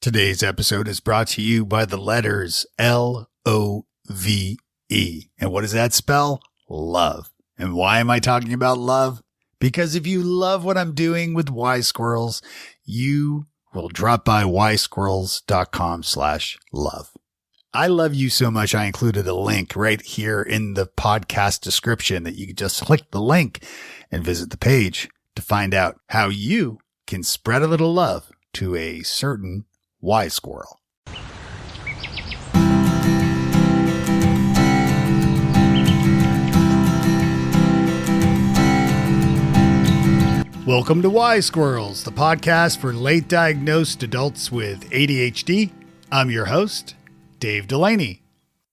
Today's episode is brought to you by the letters LOVE. And what does that spell? Love. And why am I talking about love? Because if you love what I'm doing with Wise Squirrels, you will drop by wisesquirrels.com/love. I love you so much, I included a link right here in the podcast description that you can just click the link and visit the page to find out how you can spread a little love to a certain Wise Squirrel. Welcome to Wise Squirrels, the podcast for late diagnosed adults with ADHD. I'm your host, Dave Delaney.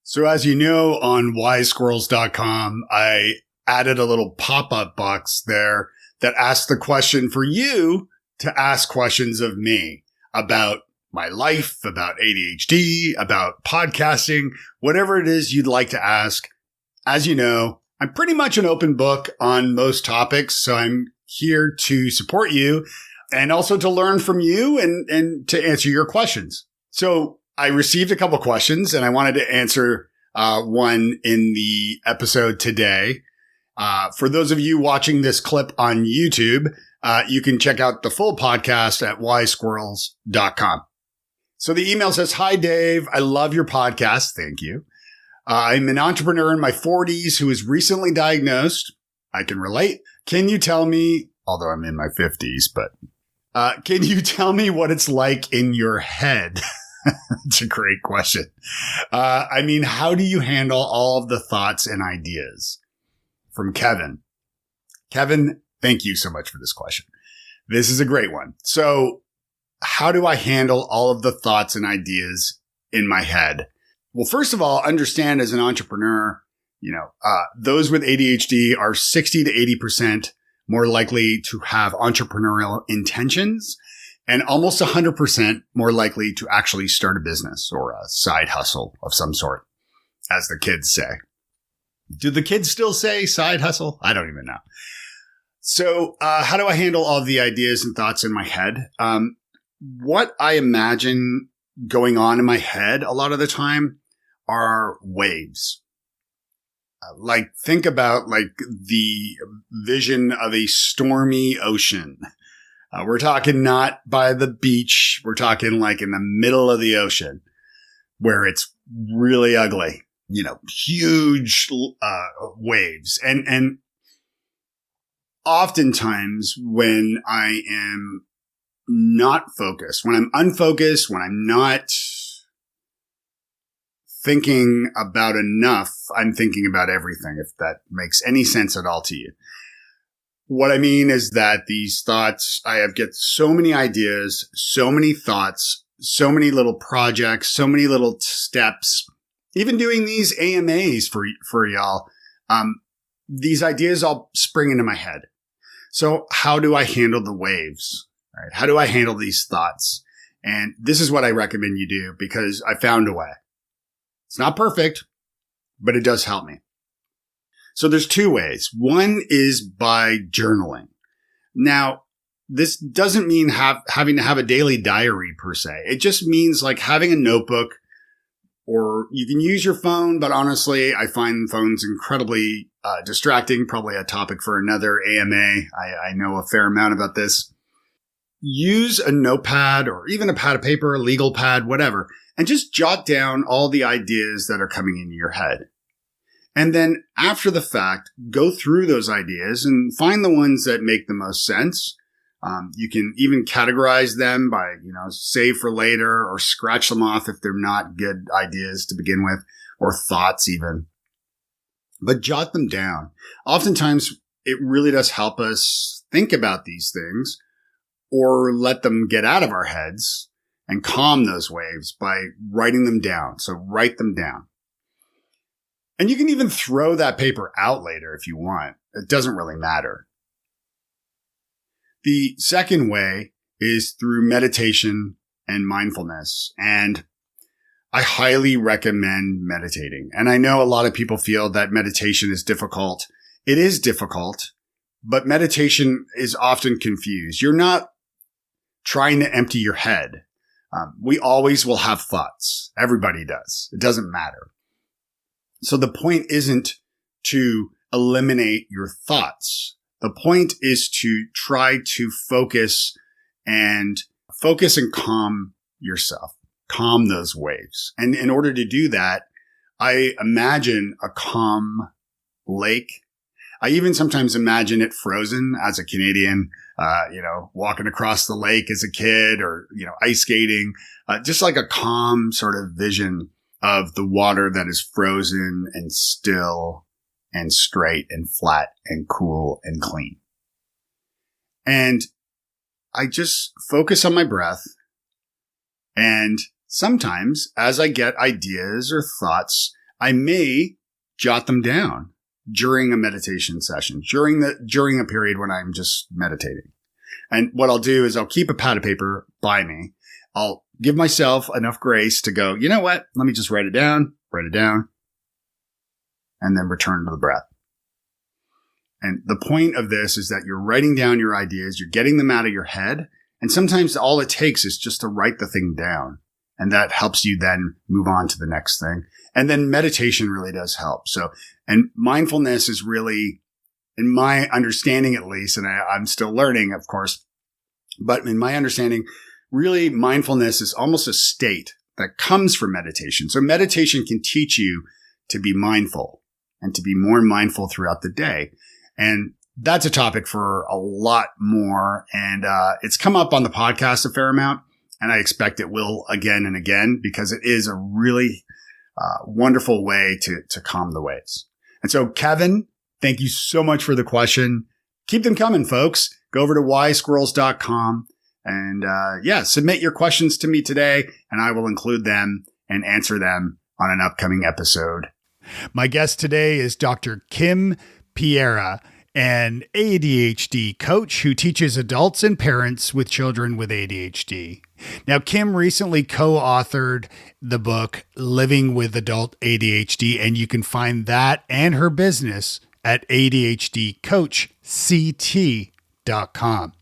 So as you know, on wisesquirrels.com, I added a little pop-up box there that asks the question for you to ask questions of me about my life, about ADHD, about podcasting, whatever it is you'd like to ask. As you know, I'm pretty much an open book on most topics, so I'm here to support you and also to learn from you and to answer your questions. So I received a couple questions and I wanted to answer one in the episode today. For those of you watching this clip on YouTube, you can check out the full podcast at wisesquirrels.com. So the email says, "Hi, Dave. I love your podcast." Thank you. I'm an entrepreneur in my 40s who is recently diagnosed. I can relate. Can you tell me, although I'm in my 50s, but can you tell me what it's like in your head? It's a great question. How do you handle all of the thoughts and ideas? From Kevin. Kevin, thank you so much for this question. This is a great one. So how do I handle all of the thoughts and ideas in my head? Well, first of all, understand as an entrepreneur, those with ADHD are 60 to 80% more likely to have entrepreneurial intentions and almost 100% more likely to actually start a business or a side hustle of some sort, as the kids say. Do the kids still say side hustle? I don't even know. So how do I handle all of the ideas and thoughts in my head? What I imagine going on in my head a lot of the time are waves. Think about the vision of a stormy ocean. We're talking not by the beach. We're talking in the middle of the ocean where it's really ugly, huge waves. And oftentimes when I am not focused, when I'm unfocused, when I'm not thinking about enough, I'm thinking about everything, if that makes any sense at all to you. What I mean is that these thoughts, get so many ideas, so many thoughts, so many little projects, so many little steps, even doing these AMAs for y'all. These ideas all spring into my head. So how do I handle the waves? Right? How do I handle these thoughts? And this is what I recommend you do because I found a way. It's not perfect, but it does help me. So there's two ways. One is by journaling. Now, this doesn't mean having to have a daily diary per se. It just means having a notebook, or you can use your phone, but honestly, I find phones incredibly distracting, probably a topic for another AMA. I know a fair amount about this. Use a notepad or even a pad of paper, a legal pad, whatever, and just jot down all the ideas that are coming into your head. And then after the fact, go through those ideas and find the ones that make the most sense. You can even categorize them by, save for later or scratch them off if they're not good ideas to begin with, or thoughts even. But jot them down. Oftentimes, it really does help us think about these things or let them get out of our heads and calm those waves by writing them down. So write them down. And you can even throw that paper out later if you want. It doesn't really matter. The second way is through meditation and mindfulness. And I highly recommend meditating. And I know a lot of people feel that meditation is difficult. It is difficult, but meditation is often confused. You're not trying to empty your head. We always will have thoughts. Everybody does. It doesn't matter. So the point isn't to eliminate your thoughts. The point is to try to focus and calm yourself, calm those waves. And in order to do that, I imagine a calm lake. I even sometimes imagine it frozen as a Canadian, walking across the lake as a kid or, ice skating, just like a calm sort of vision of the water that is frozen and still and straight and flat and cool and clean. And I just focus on my breath. And sometimes as I get ideas or thoughts, I may jot them down during a meditation session, during a period when I'm just meditating. And what I'll do is I'll keep a pad of paper by me. I'll give myself enough grace to go, you know what? Let me just write it down, and then return to the breath. And the point of this is that you're writing down your ideas, you're getting them out of your head. And sometimes all it takes is just to write the thing down. And that helps you then move on to the next thing. And then meditation really does help. So, and mindfulness is really, in my understanding at least, and I'm still learning, of course, but in my understanding, really mindfulness is almost a state that comes from meditation. So meditation can teach you to be mindful and to be more mindful throughout the day. And that's a topic for a lot more. And it's come up on the podcast a fair amount. And I expect it will again and again, because it is a really wonderful way to calm the waves. And so, Kevin, thank you so much for the question. Keep them coming, folks. Go over to wisesquirrels.com and submit your questions to me today, and I will include them and answer them on an upcoming episode. My guest today is Dr. Kim Pereira, an ADHD coach who teaches adults and parents with children with ADHD. Now, Kim recently co-authored the book Living with Adult ADHD, and you can find that and her business at ADHDcoachCT.com.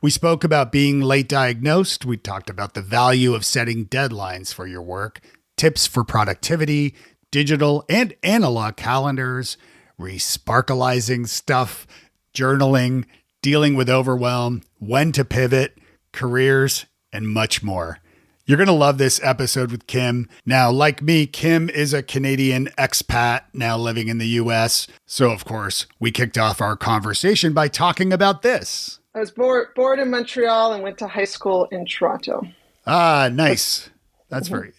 We spoke about being late diagnosed. We talked about the value of setting deadlines for your work, tips for productivity, digital and analog calendars, resparkalizing stuff, journaling, dealing with overwhelm, when to pivot, careers, and much more. You're going to love this episode with Kim. Now, like me, Kim is a Canadian expat now living in the US. So, of course, we kicked off our conversation by talking about this. I was born in Montreal and went to high school in Toronto. Ah, nice. That's very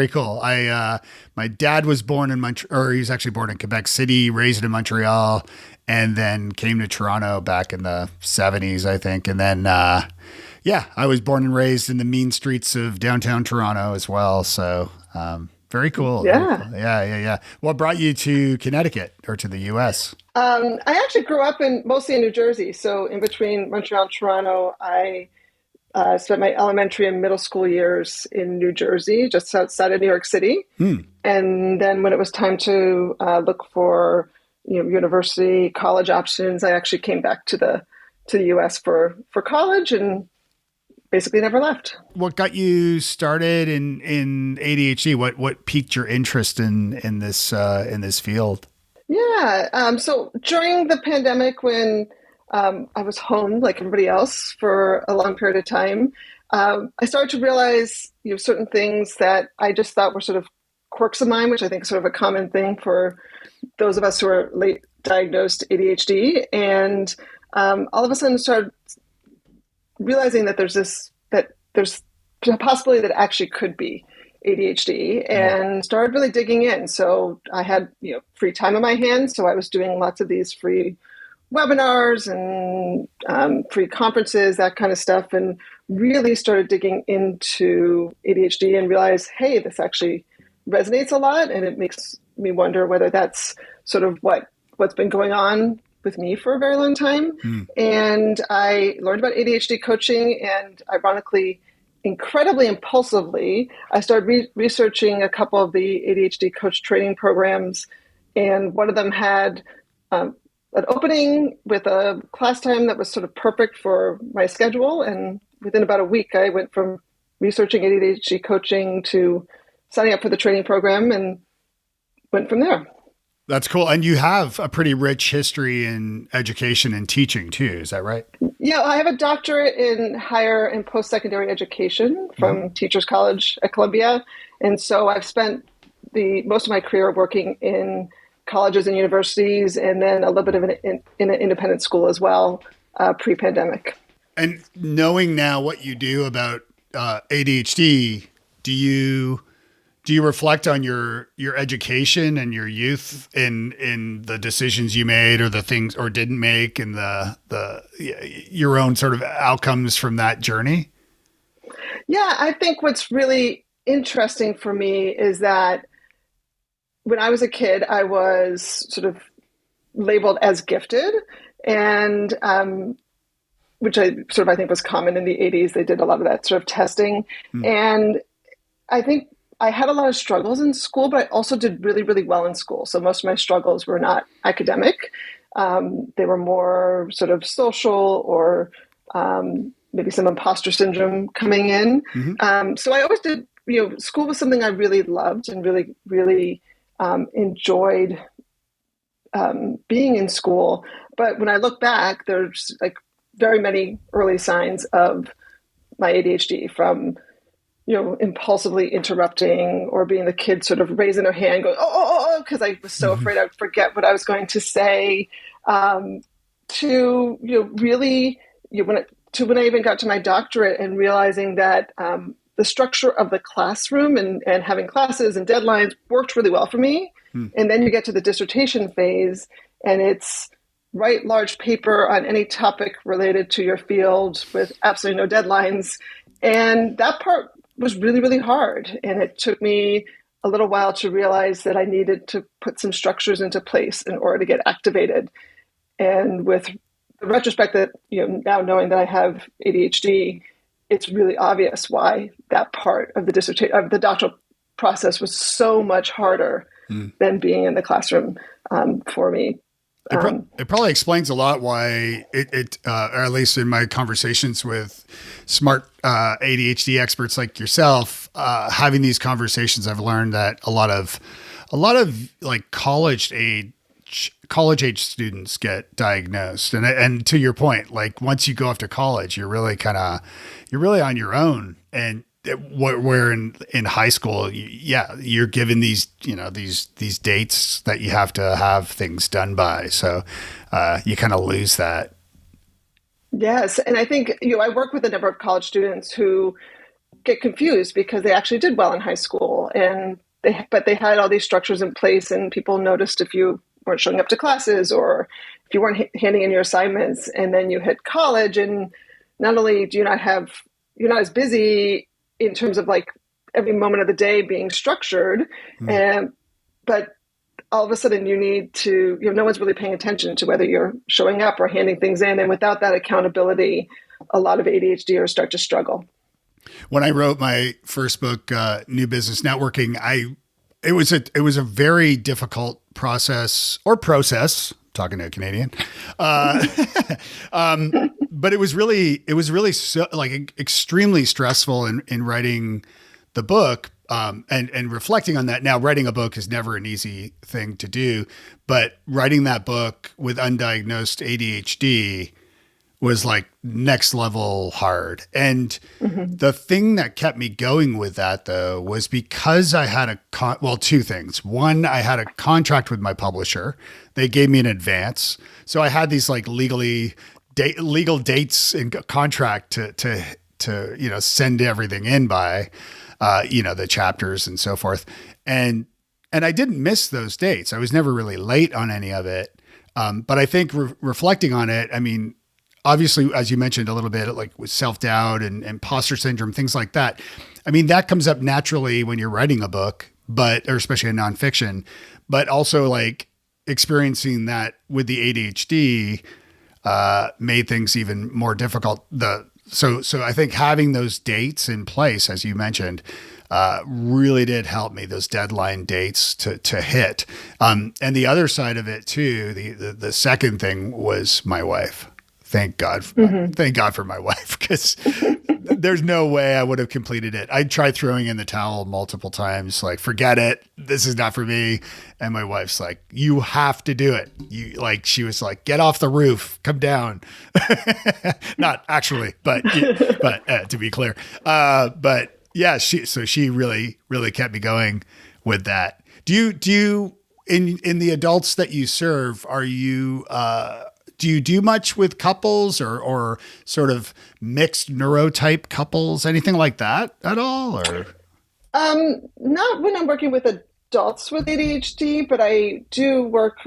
cool. My dad was born in Montreal, or he was actually born in Quebec City, raised in Montreal, and then came to Toronto back in the 70s, I think. And then, I was born and raised in the mean streets of downtown Toronto as well. So, very cool. Yeah. Very cool. Yeah. What brought you to Connecticut or to the US? I actually grew up mostly in New Jersey. So in between Montreal and Toronto, I spent my elementary and middle school years in New Jersey, just outside of New York City. And then when it was time to look for university, college options, I actually came back to the US for college and basically never left. What got you started in ADHD? What piqued your interest in this field? Yeah. So during the pandemic, when I was home like everybody else for a long period of time, I started to realize certain things that I just thought were sort of quirks of mine, which I think is sort of a common thing for those of us who are late diagnosed ADHD. And all of a sudden started realizing that there's a possibility that it actually could be ADHD, and started really digging in. So I had free time on my hands, so I was doing lots of these free webinars and free conferences, that kind of stuff, and really started digging into ADHD and realized, hey, this actually resonates a lot, and it makes me wonder whether that's sort of what's been going on with me for a very long time. And I learned about ADHD coaching, and ironically, incredibly impulsively, I started researching a couple of the ADHD coach training programs, and one of them had an opening with a class time that was sort of perfect for my schedule. And within about a week, I went from researching ADHD coaching to signing up for the training program and went from there. That's cool. And you have a pretty rich history in education and teaching too. Is that right? Yeah, I have a doctorate in higher and post-secondary education from Teachers College at Columbia. And so I've spent most of my career working in colleges and universities, and then a little bit of in an independent school as well, pre-pandemic. And knowing now what you do about ADHD, do you reflect on your education and your youth in the decisions you made or the things or didn't make and your own sort of outcomes from that journey? Yeah, I think what's really interesting for me is that when I was a kid, I was sort of labeled as gifted, and which I think was common in the 80s. They did a lot of that sort of testing. And I think I had a lot of struggles in school, but I also did really, really well in school. So most of my struggles were not academic. They were more sort of social or maybe some imposter syndrome coming in. So I always did, school was something I really loved and really, really enjoyed being in school. But when I look back, there's like very many early signs of my ADHD, from impulsively interrupting or being the kid sort of raising their hand, going, oh, because I was so afraid I'd forget what I was going to say, to, really, when I even got to my doctorate and realizing that the structure of the classroom and having classes and deadlines worked really well for me. And then you get to the dissertation phase and it's write large paper on any topic related to your field with absolutely no deadlines. And that part was really, really hard. And it took me a little while to realize that I needed to put some structures into place in order to get activated. And with the retrospect that, now knowing that I have ADHD, it's really obvious why that part of the doctoral process was so much harder than being in the classroom for me. It probably explains a lot why or at least in my conversations with smart ADHD experts like yourself, having these conversations, I've learned that a lot of like college age students get diagnosed. And to your point, like once you go off to college, you're really on your own. And where in high school, you're given these, these dates that you have to have things done by. So you kind of lose that. Yes. And I think, I work with a number of college students who get confused because they actually did well in high school but they had all these structures in place, and people noticed if you weren't showing up to classes or if you weren't handing in your assignments, and then you hit college and not only do you're not as busy in terms of like every moment of the day being structured, but all of a sudden you need to, no one's really paying attention to whether you're showing up or handing things in. And without that accountability, a lot of ADHDers start to struggle. When I wrote my first book, New Business Networking, it was a very difficult process, talking to a Canadian. But it was really so like extremely stressful in writing the book. And reflecting on that now, writing a book is never an easy thing to do, but writing that book with undiagnosed ADHD was like next level hard. And the thing that kept me going with that though, was because I had two things. One, I had a contract with my publisher. They gave me an advance. So I had these like legal dates in contract to send everything in by, the chapters and so forth. And I didn't miss those dates. I was never really late on any of it. But I think reflecting on it, I mean, obviously, as you mentioned a little bit, like with self-doubt and imposter syndrome, things like that. I mean, that comes up naturally when you're writing a book, or especially a nonfiction, but also like experiencing that with the ADHD made things even more difficult. So I think having those dates in place, as you mentioned, really did help me, those deadline dates to hit. And the other side of it too, the second thing was my wife. Thank God for my wife, because there's no way I would have completed it. I tried throwing in the towel multiple times, like, forget it. This is not for me. And my wife's like, you have to do it. She was like, get off the roof, come down. Not actually, but to be clear. But yeah, she really, really kept me going with that. Do you, in the adults that you serve, are you, do you do much with couples or sort of mixed neurotype couples, anything like that at all? Or Not when I'm working with adults with ADHD, but I do work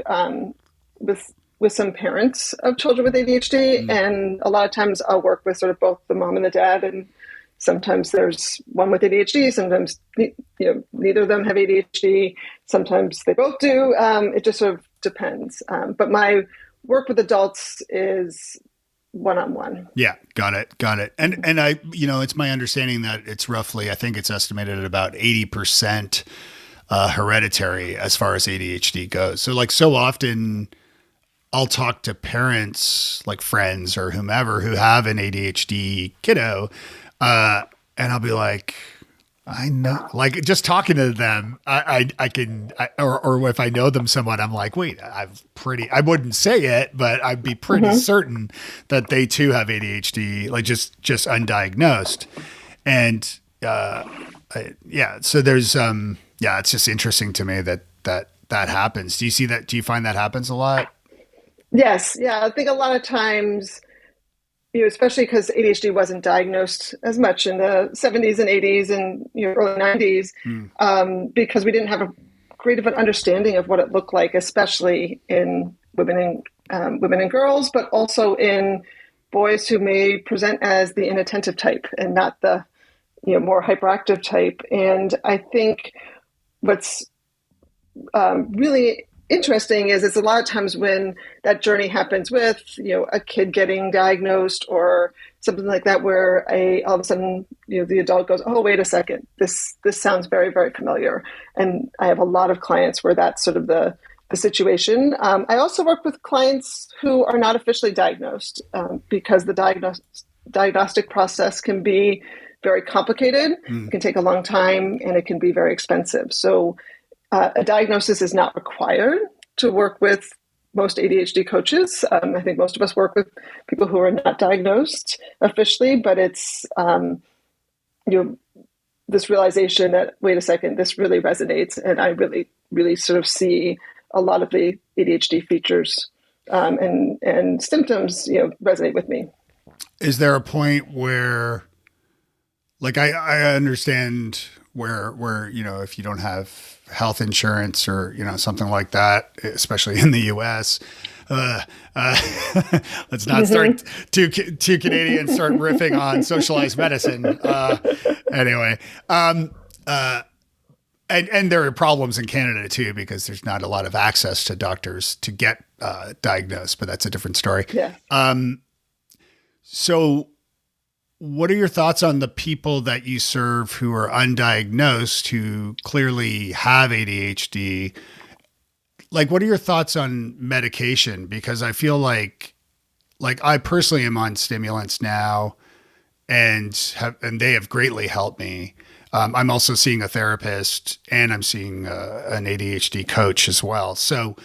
with some parents of children with ADHD, and a lot of times I'll work with sort of both the mom and the dad, and sometimes there's one with ADHD, sometimes neither of them have ADHD, sometimes they both do. It just sort of depends. But my work with adults is one-on-one. Yeah, got it. And I, it's my understanding that it's roughly, I think it's estimated at about 80% hereditary as far as ADHD goes. So like, so often I'll talk to parents, like friends or whomever, who have an ADHD kiddo, and I'll be like, I know, like, just talking to them, I can, or if I know them somewhat, I'm like, wait, I wouldn't say it, but I'd be pretty certain that they too have ADHD, like just undiagnosed. And, so there's, it's just interesting to me that happens. Do you see that? Do you find that happens a lot? Yes. Yeah. I think a lot of times, especially because ADHD wasn't diagnosed as much in the 70s and 80s and early 90s, because we didn't have a great of an understanding of what it looked like, especially in women and girls, but also in boys who may present as the inattentive type and not the more hyperactive type. And I think what's really interesting is it's a lot of times when that journey happens with a kid getting diagnosed or something like that, where all of a sudden the adult goes, oh, wait a second, this sounds very, very familiar. And I have a lot of clients where that's sort of the situation. I also work with clients who are not officially diagnosed, because the diagnostic process can be very complicated. It can take a long time and it can be very expensive. So a diagnosis is not required to work with most ADHD coaches. I think most of us work with people who are not diagnosed officially, but it's this realization that, wait a second, this really resonates, and I really, really sort of see a lot of the ADHD features and symptoms resonate with me. Is there a point where, like, I understand where if you don't have health insurance or something like that, especially in the U.S., let's not start two Canadians start riffing on socialized medicine. Anyway, and there are problems in Canada too, because there's not a lot of access to doctors to get diagnosed, but that's a different story. Yeah. So what are your thoughts on the people that you serve who are undiagnosed, who clearly have ADHD? Like, what are your thoughts on medication? Because I feel like I personally am on stimulants now and they have greatly helped me. I'm also seeing a therapist and I'm seeing an ADHD coach as well. So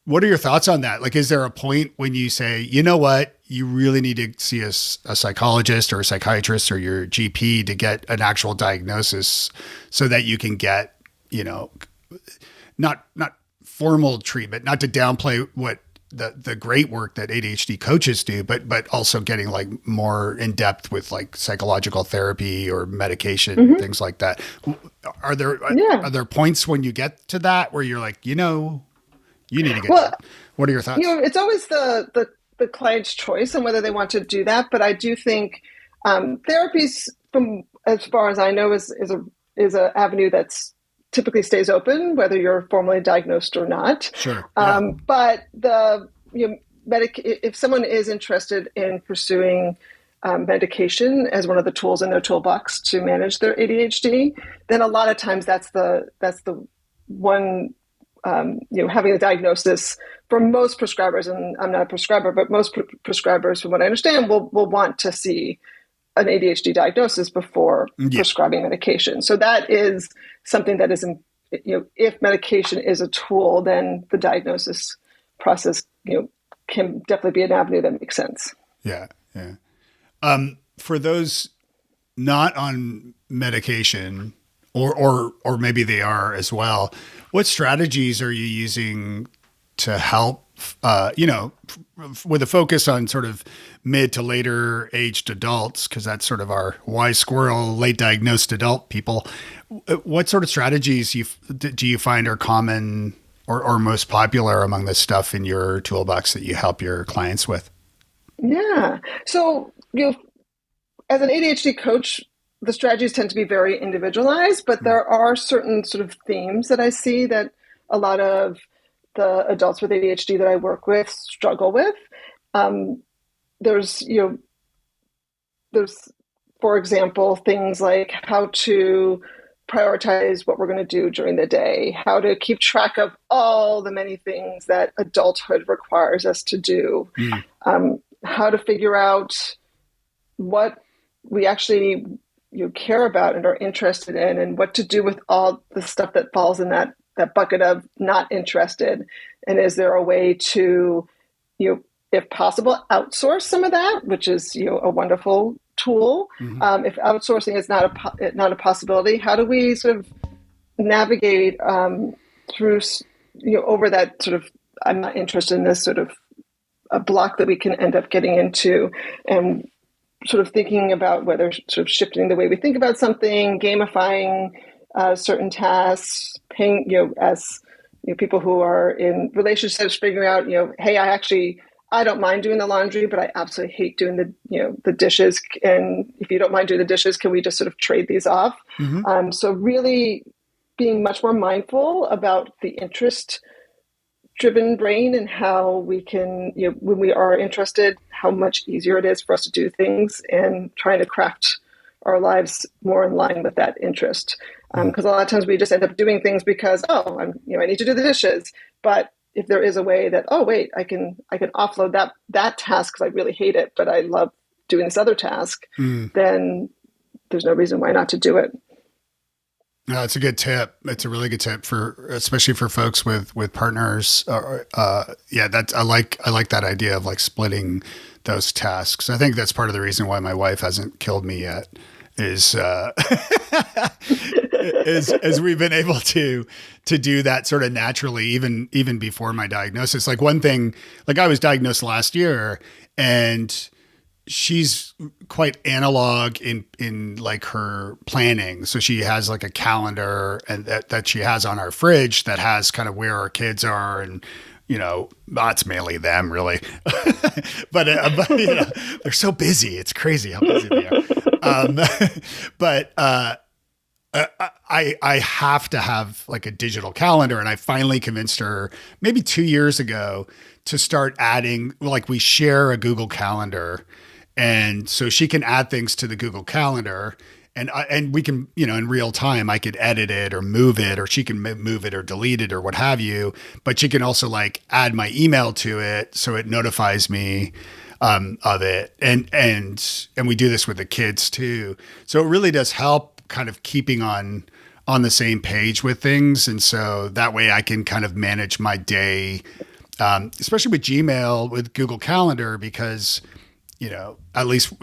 what are your thoughts on that? Like, is there a point when you say, you know what, you really need to see a psychologist or a psychiatrist or your GP to get an actual diagnosis so that you can get, not formal treatment, not to downplay what the great work that ADHD coaches do, but also getting like more in depth with like psychological therapy or medication, things like that. Are there points when you get to that where you're like, you need to get that? What are your thoughts? It's always the client's choice on whether they want to do that. But I do think therapies, from as far as I know, is a avenue that's typically stays open, whether you're formally diagnosed or not. Sure. Yeah. But if someone is interested in pursuing medication as one of the tools in their toolbox to manage their ADHD, then a lot of times that's the one, having a diagnosis for most prescribers, and I'm not a prescriber, but most prescribers, from what I understand, will want to see an ADHD diagnosis before prescribing medication. So that is something that is, if medication is a tool, then the diagnosis process, can definitely be an avenue that makes sense. Yeah. Yeah. For those not on medication, or maybe they are as well, what strategies are you using to help, with a focus on sort of mid to later aged adults, because that's sort of our Wise Squirrel, late diagnosed adult people. What sort of strategies do you find are common or most popular among the stuff in your toolbox that you help your clients with? Yeah. So, as an ADHD coach, the strategies tend to be very individualized, but there are certain sort of themes that I see that a lot of the adults with ADHD that I work with struggle with. There's, for example, things like how to prioritize what we're going to do during the day, how to keep track of all the many things that adulthood requires us to do, how to figure out what we actually care about and are interested in, and what to do with all the stuff that falls in that bucket of not interested. And is there a way to, if possible, outsource some of that, which is a wonderful tool. If outsourcing is not a possibility, how do we sort of navigate through over that sort of I'm not interested in this sort of a block that we can end up getting into, and sort of thinking about whether sort of shifting the way we think about something, gamifying certain tasks, paying, as people who are in relationships, figuring out, hey, I don't mind doing the laundry, but I absolutely hate doing the dishes. And if you don't mind doing the dishes, can we just sort of trade these off? So really being much more mindful about the interest-driven brain and how we can, when we are interested, how much easier it is for us to do things, and trying to craft our lives more in line with that interest. Because a lot of times we just end up doing things because, I need to do the dishes. But if there is a way that, I can offload that task because I really hate it, but I love doing this other task, then there's no reason why not to do it. No, it's a good tip. It's a really good tip especially for folks with partners. I like that idea of like splitting those tasks. I think that's part of the reason why my wife hasn't killed me yet is we've been able to do that sort of naturally, even before my diagnosis. Like one thing, like I was diagnosed last year, and she's quite analog in like her planning. So she has like a calendar and that she has on our fridge that has kind of where our kids are, and it's mainly them really, but they're so busy. It's crazy how busy they are. But I have to have like a digital calendar, and I finally convinced her maybe 2 years ago to start adding, like we share a Google Calendar. And so she can add things to the Google Calendar, and we can, in real time, I could edit it or move it, or she can move it or delete it or what have you. But she can also like add my email to it, so it notifies me of it. And we do this with the kids too. So it really does help kind of keeping on the same page with things. And so that way I can kind of manage my day, especially with Gmail, with Google Calendar, because at least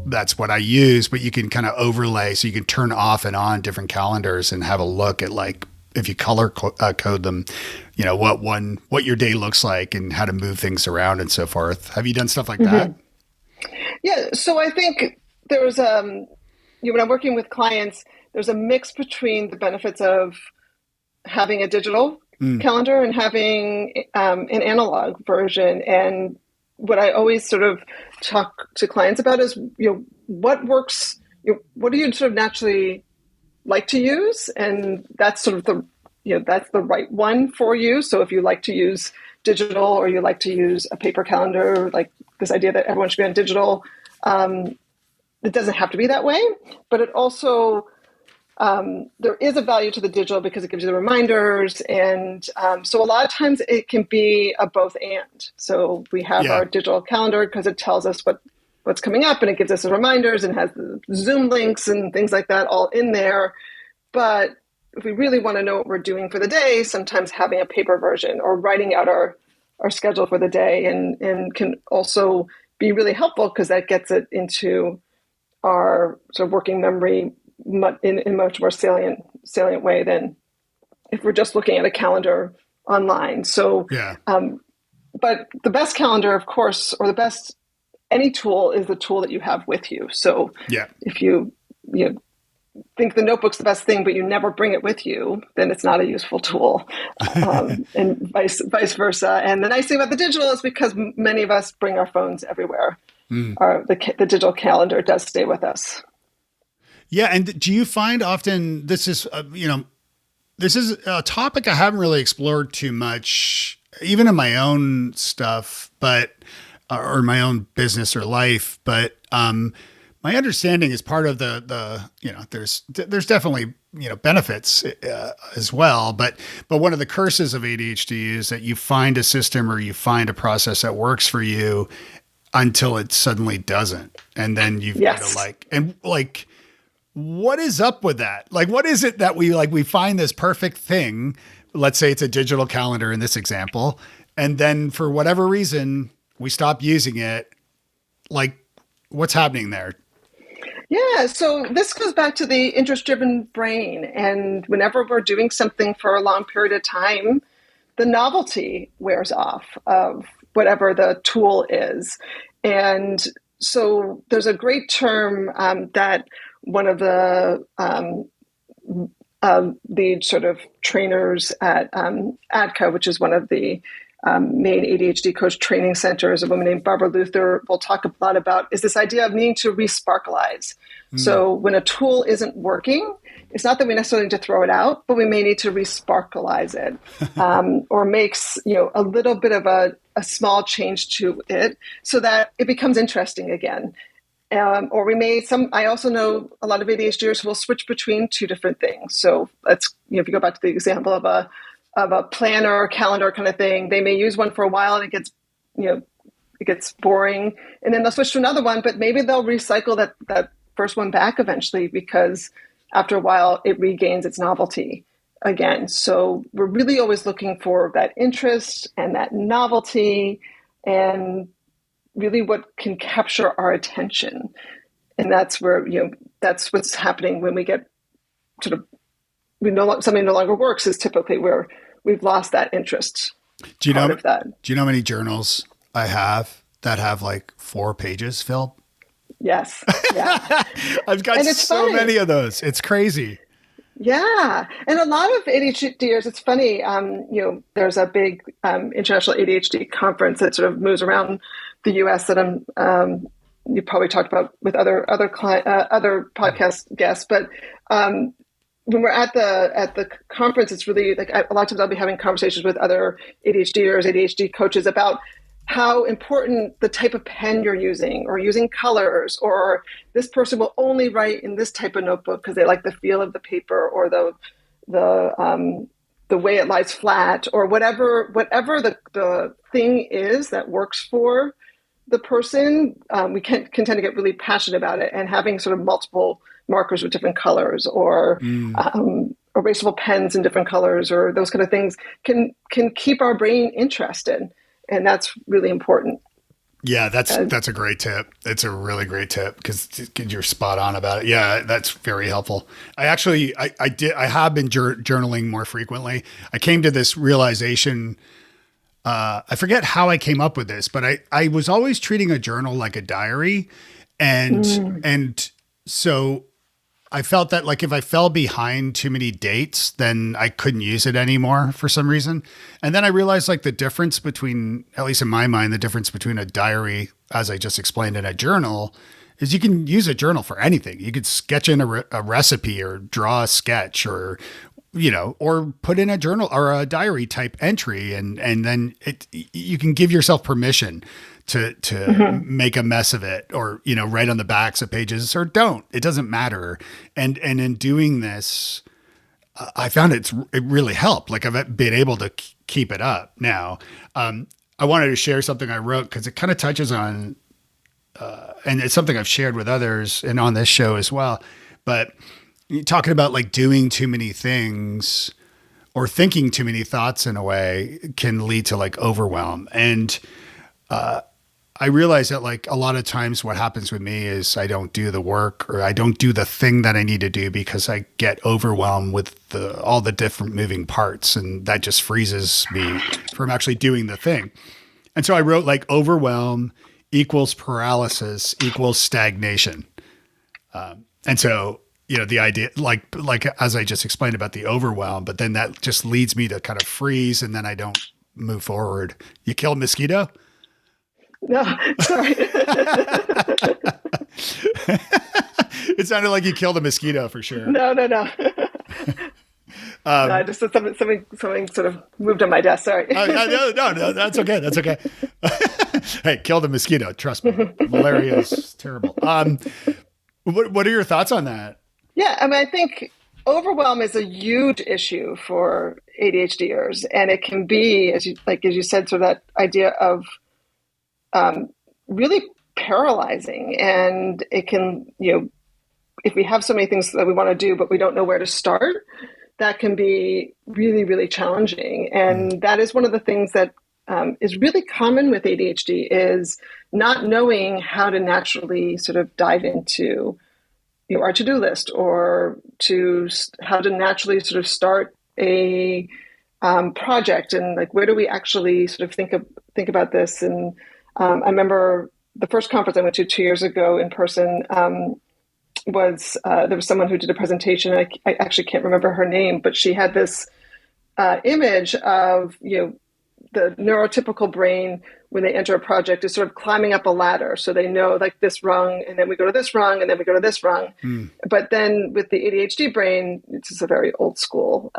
that's what I use, but you can kind of overlay, so you can turn off and on different calendars and have a look at, like, if you color code them, what your day looks like and how to move things around and so forth. Have you done stuff like that? Yeah. So I think there's, when I'm working with clients, there's a mix between the benefits of having a digital calendar and having an analog version. And what I always sort of talk to clients about is, what works, what do you sort of naturally like to use? And that's sort of that's the right one for you. So if you like to use digital, or you like to use a paper calendar, like this idea that everyone should be on digital, it doesn't have to be that way. But it also, there is a value to the digital because it gives you the reminders. And so a lot of times it can be a both and. So we have our digital calendar because it tells us what's coming up, and it gives us the reminders and has the Zoom links and things like that all in there. But if we really want to know what we're doing for the day, sometimes having a paper version or writing out our schedule for the day and can also be really helpful because that gets it into our sort of working memory in a much more salient way than if we're just looking at a calendar online. So, but the best calendar, of course, or the best any tool is the tool that you have with you. So if you think the notebook's the best thing, but you never bring it with you, then it's not a useful tool, and vice versa. And the nice thing about the digital is because many of us bring our phones everywhere. The digital calendar does stay with us. Yeah. And do you find often this is a topic I haven't really explored too much, even in my own stuff, or my own business or life. But my understanding is part of there's definitely, benefits as well. But one of the curses of ADHD is that you find a system or you find a process that works for you until it suddenly doesn't. And then you've got to what is up with that? Like, what is it that we find this perfect thing? Let's say it's a digital calendar in this example. And then for whatever reason, we stop using it. Like, what's happening there? Yeah, so this goes back to the interest-driven brain. And whenever we're doing something for a long period of time, the novelty wears off of whatever the tool is. And so there's a great term that one of the sort of trainers at ADCA, which is one of the main ADHD coach training centers, a woman named Barbara Luther will talk a lot about, is this idea of needing to resparkleize. So when a tool isn't working, it's not that we necessarily need to throw it out, but we may need to resparkleize it, or makes a little bit of a small change to it so that it becomes interesting again. Or I also know a lot of ADHDers who will switch between two different things. So let's, if you go back to the example of a planner or calendar kind of thing, they may use one for a while and it gets boring, and then they'll switch to another one, but maybe they'll recycle that first one back eventually because after a while it regains its novelty again. So we're really always looking for that interest and that novelty and really what can capture our attention. And that's where, that's what's happening when we get something no longer works, is typically where we've lost that interest. Do you know how many journals I have that have like 4 pages filled? Yes. Yeah. I've got so many of those. It's crazy. Yeah. And a lot of ADHDers, it's funny, there's a big international ADHD conference that sort of moves around the US that you probably talked about with other podcast guests, but when we're at the conference, it's really like a lot of times I'll be having conversations with other ADHDers, ADHD coaches about how important the type of pen you're using, or using colors, or this person will only write in this type of notebook because they like the feel of the paper or the way it lies flat, or whatever the thing is that works for the person. We can tend to get really passionate about it, and having sort of multiple markers with different colors, or erasable pens in different colors, or those kind of things can keep our brain interested. And that's really important. Yeah, that's a great tip. It's a really great tip because you're spot on about it. Yeah, that's very helpful. I have been journaling more frequently. I came to this realization. I forget how I came up with this, but I was always treating a journal like a diary. And so I felt that like if I fell behind too many dates, then I couldn't use it anymore for some reason. And then I realized like the difference between, at least in my mind, the difference between a diary, as I just explained, and a journal is you can use a journal for anything. You could sketch in a recipe, or draw a sketch, or or put in a journal or a diary type entry. And then you can give yourself permission to Mm-hmm. make a mess of it, or, write on the backs of pages, or don't. It doesn't matter. And in doing this, I found it really helped. Like, I've been able to keep it up now. I wanted to share something I wrote because it kind of touches on, and it's something I've shared with others and on this show as well. But talking about like doing too many things or thinking too many thoughts in a way can lead to like overwhelm. And I realize that like a lot of times what happens with me is I don't do the work, or I don't do the thing that I need to do because I get overwhelmed with all the different moving parts, and that just freezes me from actually doing the thing. And so I wrote like overwhelm equals paralysis equals stagnation. And so, the idea, like as I just explained about the overwhelm, but then that just leads me to kind of freeze, and then I don't move forward. You kill a mosquito? No, sorry. It sounded like you killed a mosquito for sure. No. No, I just said something sort of moved on my desk. Sorry. No, that's okay. That's okay. Hey, kill the mosquito. Trust me. Malaria is terrible. What are your thoughts on that? Yeah, I mean, I think overwhelm is a huge issue for ADHDers, and it can be, as you said, sort of that idea of really paralyzing. And it can, if we have so many things that we want to do, but we don't know where to start, that can be really, really challenging. And that is one of the things that is really common with ADHD, is not knowing how to naturally sort of dive into our to-do list, or how to naturally sort of start a project, and like, where do we actually sort of think about this. And I remember the first conference I went to 2 years ago in person, was there was someone who did a presentation. I actually can't remember her name, but she had this image of the neurotypical brain when they enter a project is sort of climbing up a ladder. So they know like this rung, and then we go to this rung, and then we go to this rung. But then with the ADHD brain, it's just a very old school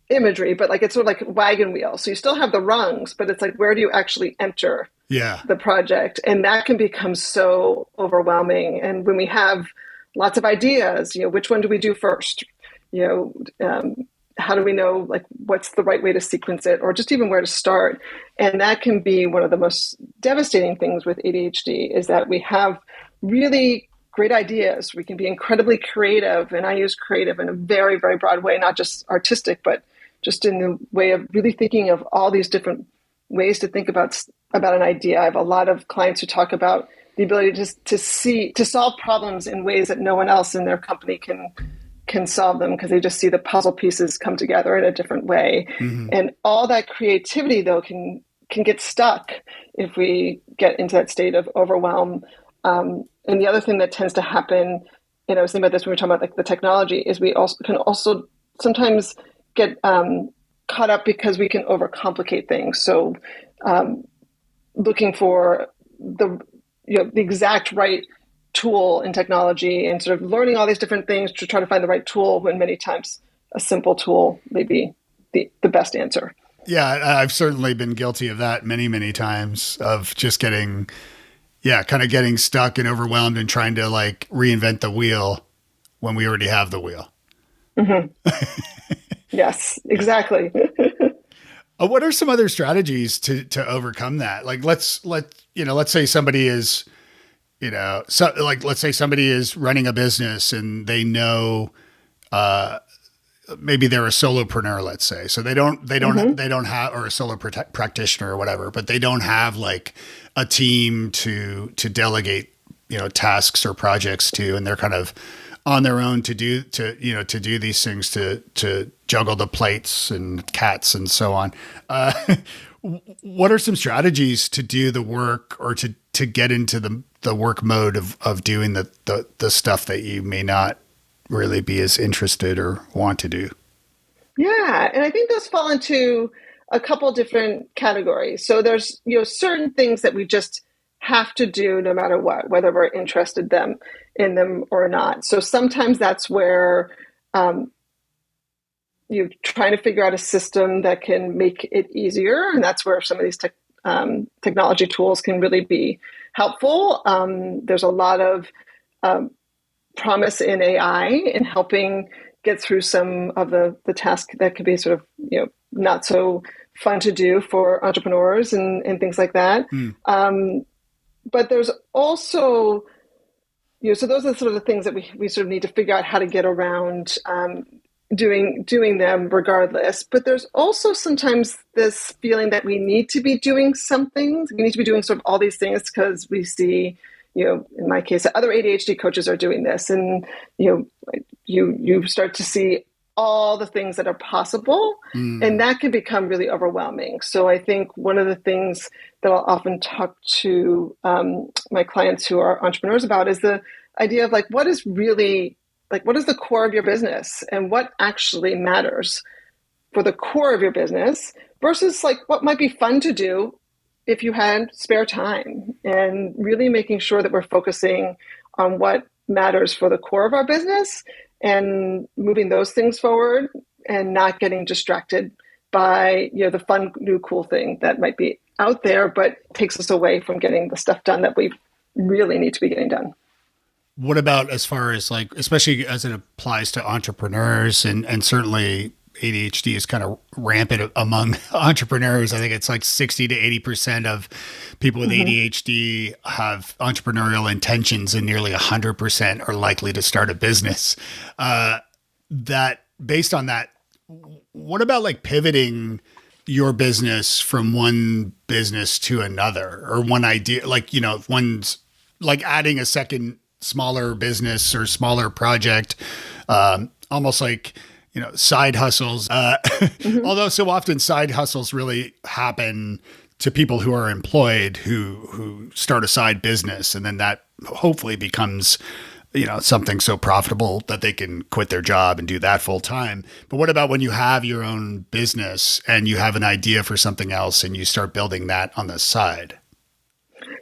imagery, but like it's sort of like wagon wheel. So you still have the rungs, but it's like, where do you actually enter the project? And that can become so overwhelming. And when we have lots of ideas, which one do we do first? How do we know like what's the right way to sequence it, or just even where to start? And that can be one of the most devastating things with ADHD, is that we have really great ideas. We can be incredibly creative. And I use creative in a very, very broad way, not just artistic, but just in the way of really thinking of all these different ways to think about an idea. I have a lot of clients who talk about the ability to solve problems in ways that no one else in their company can solve them, because they just see the puzzle pieces come together in a different way. And all that creativity, though, can get stuck if we get into that state of overwhelm. And the other thing that tends to happen, and I was thinking about this when we were talking about like the technology, is we can also sometimes get caught up because we can overcomplicate things. So looking for the exact right tool in technology, and sort of learning all these different things to try to find the right tool, when many times a simple tool may be the best answer. Yeah, I've certainly been guilty of that many, many times, of just getting stuck and overwhelmed and trying to like reinvent the wheel when we already have the wheel. Yes, exactly. What are some other strategies to overcome that? Like, let's say somebody is, let's say somebody is running a business, and they know, maybe they're a solopreneur, let's say. So they don't have, or a solo practitioner or whatever, but they don't have like a team to delegate, tasks or projects to, and they're kind of on their own to do these things, to juggle the plates and cats and so on. What are some strategies to do the work, or to get into the work mode of doing the stuff that you may not really be as interested or want to do? Yeah. And I think those fall into a couple different categories. So there's, certain things that we just have to do no matter what, whether we're interested in them or not. So sometimes that's where you're trying to figure out a system that can make it easier. And that's where some of these technology tools can really be helpful. There's a lot of promise in AI in helping get through some of the tasks that could be sort of, not so fun to do for entrepreneurs and things like that. But there's also, so those are sort of the things that we sort of need to figure out how to get around doing them regardless. But there's also sometimes this feeling that we need to be doing something. We need to be doing sort of all these things because we see, in my case, other ADHD coaches are doing this, and you start to see all the things that are possible, and that can become really overwhelming. So I think one of the things that I'll often talk to my clients who are entrepreneurs about is the idea of what is the core of your business and what actually matters for the core of your business versus what might be fun to do if you had spare time, and really making sure that we're focusing on what matters for the core of our business and moving those things forward and not getting distracted by, the fun, new, cool thing that might be out there, but takes us away from getting the stuff done that we really need to be getting done. What about as far as especially as it applies to entrepreneurs, and certainly ADHD is kind of rampant among entrepreneurs. I think it's 60 to 80% of people with ADHD have entrepreneurial intentions, and nearly 100% are likely to start a business. That based on that, what about pivoting your business from one business to another, or one idea, if one's adding a second smaller business or smaller project, almost side hustles. Although so often side hustles really happen to people who are employed, who start a side business, and then that hopefully becomes, something so profitable that they can quit their job and do that full time. But what about when you have your own business and you have an idea for something else and you start building that on the side?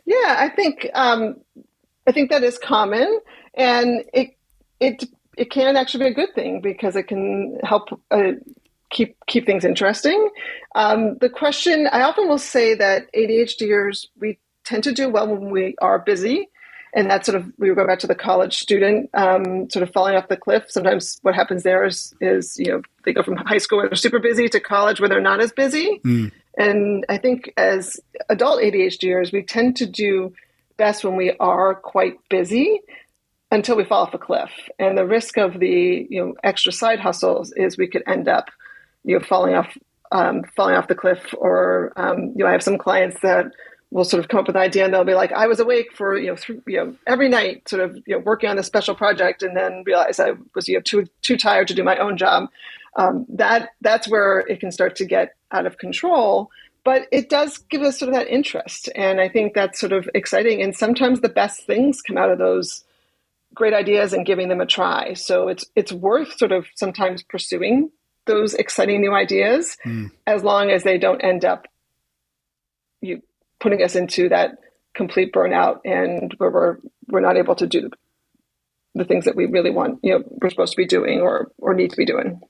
Yeah, I think that is common, and it can actually be a good thing because it can help keep things interesting. The question, I often will say that ADHDers, we tend to do well when we are busy. And that's sort of, we go back to the college student sort of falling off the cliff. Sometimes what happens there is they go from high school where they're super busy to college where they're not as busy. And I think as adult ADHDers, we tend to do best when we are quite busy until we fall off a cliff. And the risk of the extra side hustles is we could end up falling off the cliff. Or I have some clients that will sort of come up with an idea, and they'll be like, I was awake for every night, sort of working on this special project, and then realize I was too tired to do my own job. That's where it can start to get out of control. But it does give us sort of that interest, and I think that's sort of exciting. And sometimes the best things come out of those great ideas and giving them a try. So it's worth sort of sometimes pursuing those exciting new ideas, as long as they don't end up putting us into that complete burnout and where we're not able to do the things that we really want, we're supposed to be doing or need to be doing.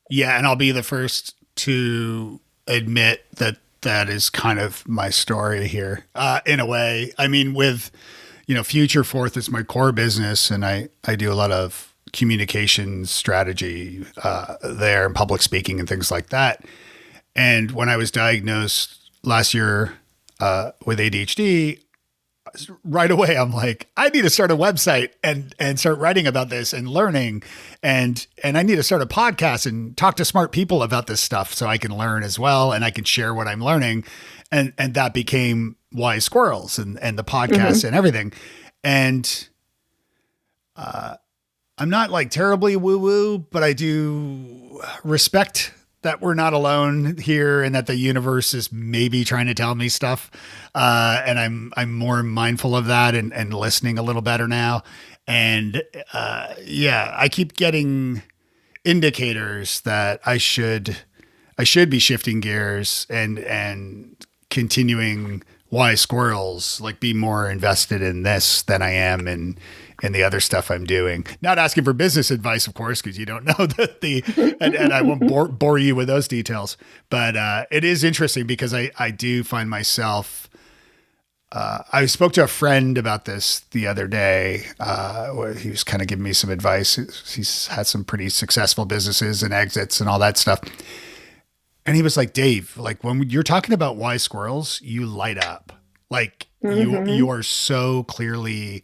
Yeah. And I'll be the first to admit that is kind of my story here, in a way. I mean, with, Future Fourth is my core business, and I do a lot of communication strategy there, and public speaking and things like that. And when I was diagnosed last year with ADHD, right away I'm like, I need to start a website and start writing about this and learning, and I need to start a podcast and talk to smart people about this stuff so I can learn as well, and I can share what I'm learning, and that became Wise Squirrels and the podcast and everything. And I'm not terribly woo woo, but I do respect that we're not alone here, and that the universe is maybe trying to tell me stuff. And I'm more mindful of that and listening a little better now. And I keep getting indicators that I should be shifting gears and continuing Wise Squirrels, be more invested in this than I am in in the other stuff I'm doing. Not asking for business advice, of course, because you don't know and I won't bore you with those details. But it is interesting because I do find myself. I spoke to a friend about this the other day. Where he was kind of giving me some advice. He's had some pretty successful businesses and exits and all that stuff. And he was like, Dave, like when you're talking about Wise Squirrels, you light up. Like you are so clearly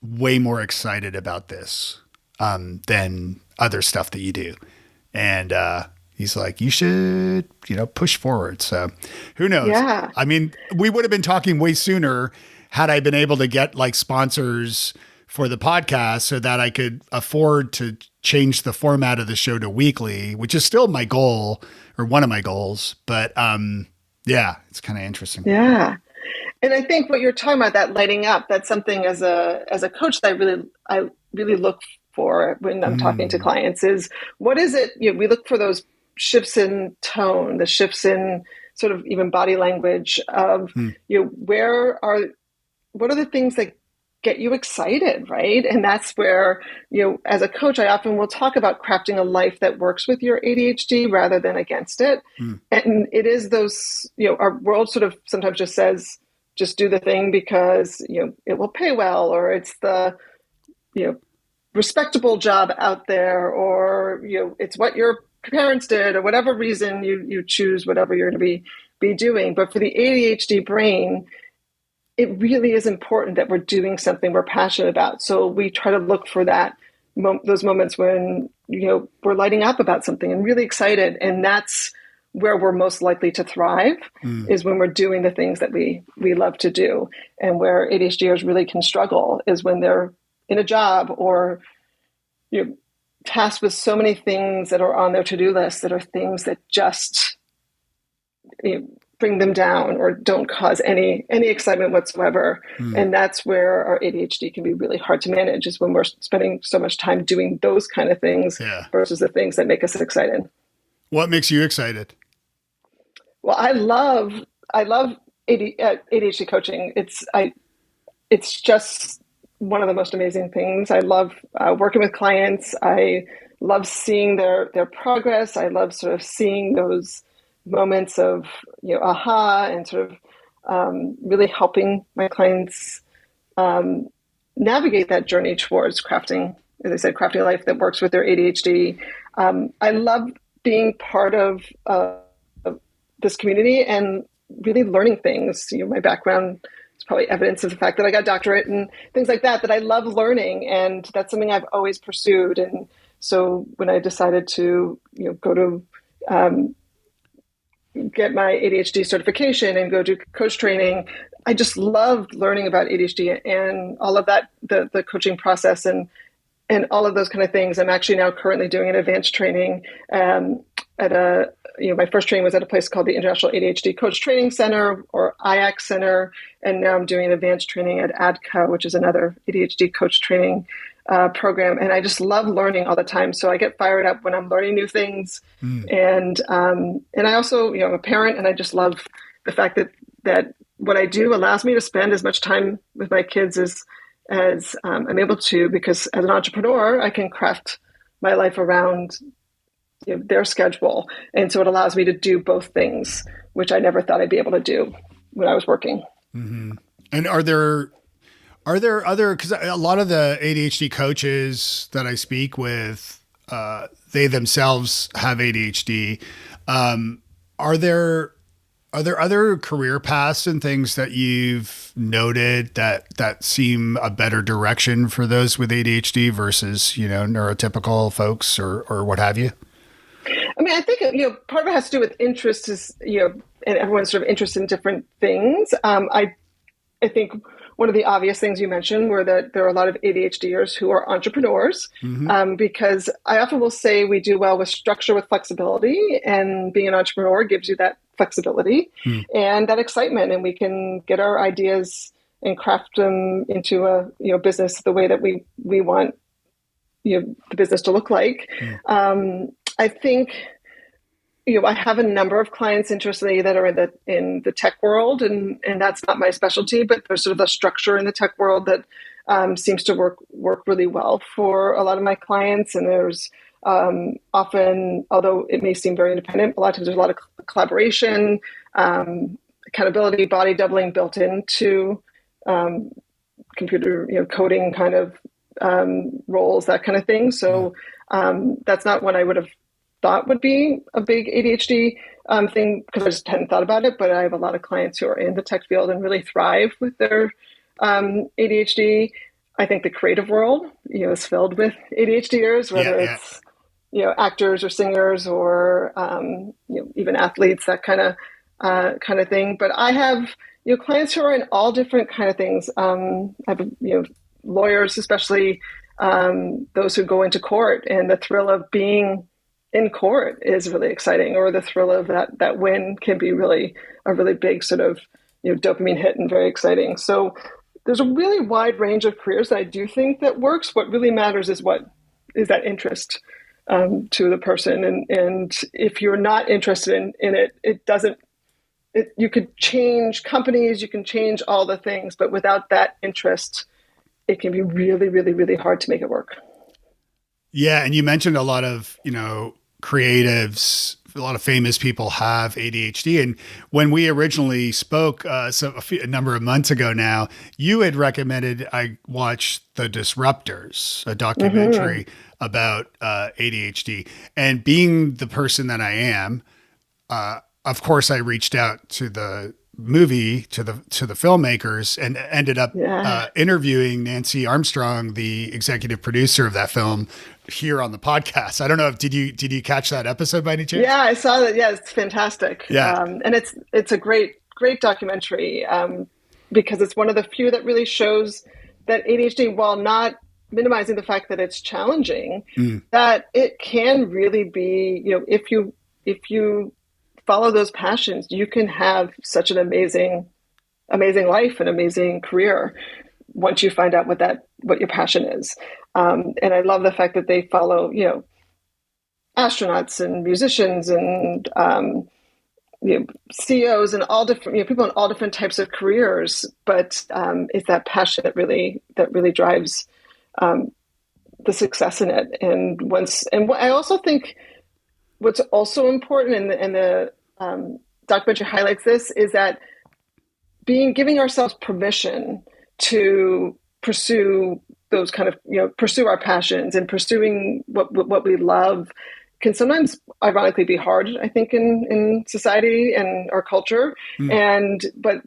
way more excited about this than other stuff that you do. And he's like, you should, push forward. So who knows? Yeah. I mean, we would have been talking way sooner had I been able to get like sponsors for the podcast so that I could afford to change the format of the show to weekly, which is still my goal or one of my goals. But yeah, it's kind of interesting. Yeah. And I think what you're talking about, that lighting up, that's something as a coach that I really look for when I'm talking to clients is what is it, we look for those shifts in tone, the shifts in sort of even body language of, what are the things that get you excited, right? And that's where, as a coach, I often will talk about crafting a life that works with your ADHD rather than against it. And it is those, our world sort of sometimes just says, just do the thing because, it will pay well, or it's the, respectable job out there, or, it's what your parents did, or whatever reason you choose whatever you're going to be doing. But for the ADHD brain, it really is important that we're doing something we're passionate about. So we try to look for those moments when, we're lighting up about something and really excited. And that's where we're most likely to thrive is when we're doing the things that we love to do. And where ADHDers really can struggle is when they're in a job or tasked with so many things that are on their to-do list that are things that just bring them down or don't cause any excitement whatsoever. And that's where our ADHD can be really hard to manage, is when we're spending so much time doing those kind of things versus the things that make us excited. What makes you excited? Well, I love ADHD coaching. It's just one of the most amazing things. I love working with clients. I love seeing their progress. I love sort of seeing those moments of aha, and sort of really helping my clients navigate that journey towards crafting, as I said, crafting a life that works with their ADHD. I love being part of this community and really learning things. My background is probably evidence of the fact that I got a doctorate and things like that I love learning. And that's something I've always pursued. And so when I decided to, go to get my ADHD certification and go do coach training, I just loved learning about ADHD and all of that, the coaching process and all of those kind of things. I'm actually now currently doing an advanced training my first training was at a place called the International ADHD Coach Training Center, or IAC Center. And now I'm doing an advanced training at ADCO, which is another ADHD coach training program. And I just love learning all the time. So I get fired up when I'm learning new things. And I also, I'm a parent, and I just love the fact that what I do allows me to spend as much time with my kids as I'm able to, because as an entrepreneur, I can craft my life around their schedule. And so it allows me to do both things, which I never thought I'd be able to do when I was working. And are there other, because a lot of the ADHD coaches that I speak with, they themselves have ADHD. Are there other career paths and things that you've noted that seem a better direction for those with ADHD versus, neurotypical folks or what have you? I mean, I think, part of it has to do with interest and everyone's sort of interested in different things. I think one of the obvious things you mentioned were that there are a lot of ADHDers who are entrepreneurs, because I often will say we do well with structure with flexibility, and being an entrepreneur gives you that flexibility and that excitement, and we can get our ideas and craft them into a business the way that we want the business to look like. I think, I have a number of clients, interestingly, that are in the tech world, and that's not my specialty, but there's sort of a structure in the tech world that seems to work really well for a lot of my clients. And there's often, although it may seem very independent, a lot of times there's a lot of collaboration, accountability, body doubling built into computer, coding kind of roles, that kind of thing. So that's not what I would have thought would be a big ADHD thing, because I just hadn't thought about it. But I have a lot of clients who are in the tech field and really thrive with their ADHD. I think the creative world, is filled with ADHDers, whether it's actors or singers or even athletes, that kind of thing. But I have clients who are in all different kind of things. I have lawyers, especially those who go into court, and the thrill of being in court is really exciting, or the thrill of that win can be really a really big sort of dopamine hit and very exciting. So there's a really wide range of careers that I do think that works. What really matters is what is that interest to the person, and if you're not interested in it, it doesn't. You could change companies, you can change all the things, but without that interest, it can be really, really, really hard to make it work. Yeah. And you mentioned a lot of, creatives, a lot of famous people have ADHD. And when we originally spoke a number of months ago now, you had recommended I watch The Disruptors, a documentary about ADHD. And being the person that I am, of course, I reached out to the movie, to the filmmakers, and ended up interviewing Nancy Armstrong, the executive producer of that film, here on the podcast. I don't know if did you catch that episode by any chance? Yeah, I saw that. Yeah, it's fantastic. Yeah, and it's a great documentary because it's one of the few that really shows that ADHD, while not minimizing the fact that it's challenging, that it can really be, if you follow those passions, you can have such an amazing life and amazing career once you find out what your passion is. And I love the fact that they follow, astronauts and musicians and CEOs and all different, people in all different types of careers. But it's that passion that really drives the success in it. And I also think what's also important, and the documentary highlights this, is that giving ourselves permission to pursue those kind of, pursue our passions and pursuing what we love can sometimes ironically be hard, I think, in society and our culture. But